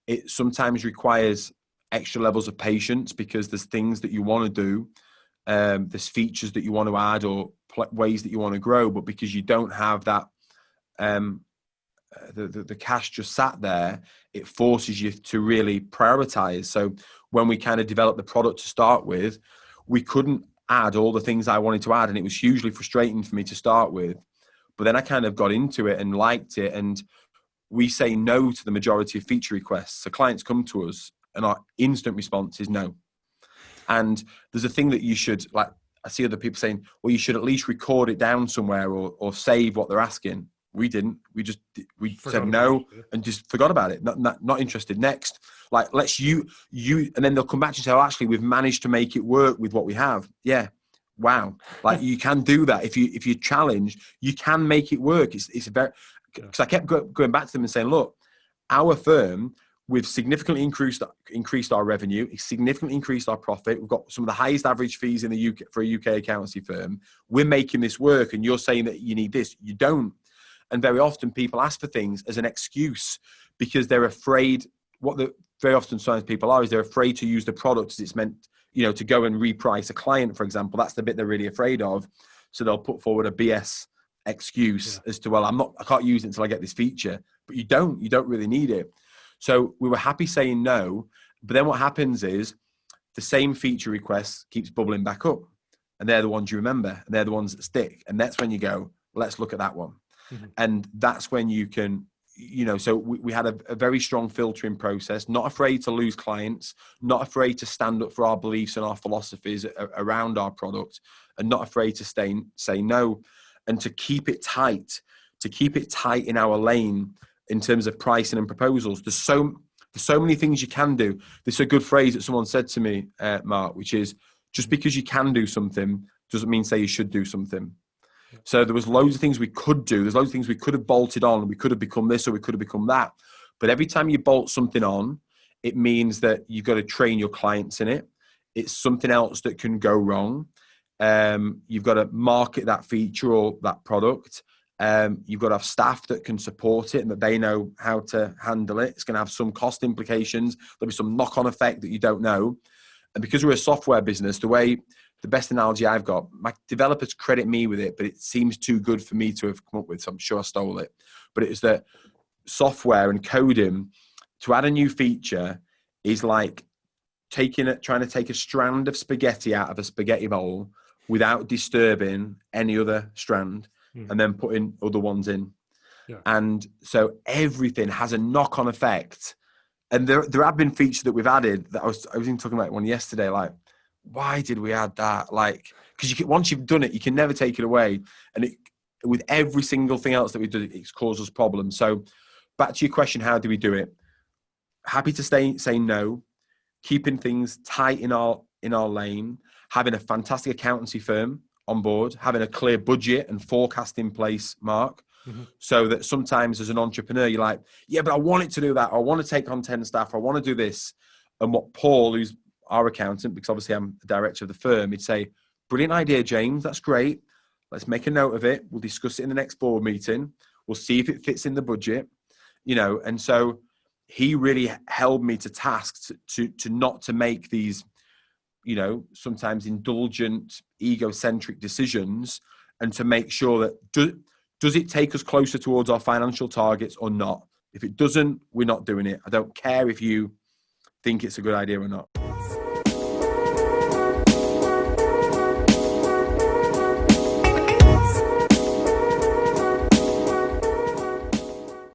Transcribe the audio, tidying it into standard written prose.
it sometimes requires extra levels of patience because there's things that you want to do, there's features that you want to add or ways that you want to grow, but because you don't have that, the cash just sat there, it forces you to really prioritize. So when we kind of developed the product to start with, we couldn't add all the things I wanted to add, and it was hugely frustrating for me to start with. But then I kind of got into it and liked it, and we say no to the majority of feature requests. So clients come to us and our instant response is no. And there's a thing that you should, like, I see other people saying, well, you should at least record it down somewhere or save what they're asking. We didn't. We said no and just forgot about it. Not interested. Next, like, let's you, and then they'll come back to you and say, oh, actually, we've managed to make it work with what we have. Yeah. Wow. Like, you can do that. If you're challenged, you can make it work. It's a very, because I kept going back to them and saying, look, our firm, we've significantly increased our revenue. It's significantly increased our profit. We've got some of the highest average fees in the UK for a UK accountancy firm. We're making this work, and you're saying that you need this. You don't. And very often people ask for things as an excuse because they're afraid. Very often sometimes people are is they're afraid to use the product as it's meant, to go and reprice a client, for example. That's the bit they're really afraid of. So they'll put forward a BS excuse as to, well, I can't use it until I get this feature. But you don't really need it. So we were happy saying no, but then what happens is the same feature requests keeps bubbling back up, and they're the ones you remember, and they're the ones that stick. And that's when you go, let's look at that one. Mm-hmm. And that's when you can, so we had a very strong filtering process, not afraid to lose clients, not afraid to stand up for our beliefs and our philosophies around our product, and not afraid to say no, and to keep it tight in our lane in terms of pricing and proposals. There's so many things you can do. There's a good phrase that someone said to me, Mark, which is, just because you can do something doesn't mean say you should do something. So there was loads of things we could do. There's loads of things we could have bolted on. We could have become this or we could have become that. But every time you bolt something on, it means that you've got to train your clients in it. It's something else that can go wrong. You've got to market that feature or that product. You've got to have staff that can support it and that they know how to handle it. It's going to have some cost implications. There'll be some knock-on effect that you don't know. And because we're a software business, the best analogy I've got, my developers credit me with it, but it seems too good for me to have come up with, so I'm sure I stole it. But it's that software and coding, to add a new feature is like trying to take a strand of spaghetti out of a spaghetti bowl without disturbing any other strand, and then putting other ones in. Yeah. And so everything has a knock-on effect. And there have been features that we've added that I was even talking about one yesterday, like, why did we add that? Like, because once you've done it, you can never take it away. And with every single thing else that we do, it causes problems. So back to your question, how do we do it? Happy to say no, keeping things tight in our lane, having a fantastic accountancy firm on board, having a clear budget and forecast in place, Mark, so that sometimes as an entrepreneur, you're like, yeah, but I want it to do that. I want to take on 10 staff. I want to do this. And what Paul, who's our accountant, because obviously I'm the director of the firm, he'd say, brilliant idea, James. That's great. Let's make a note of it. We'll discuss it in the next board meeting. We'll see if it fits in the budget, and so he really held me to task to not to make these, sometimes indulgent, egocentric decisions, and to make sure that does it take us closer towards our financial targets or not? If it doesn't, we're not doing it. I don't care if you think it's a good idea or not.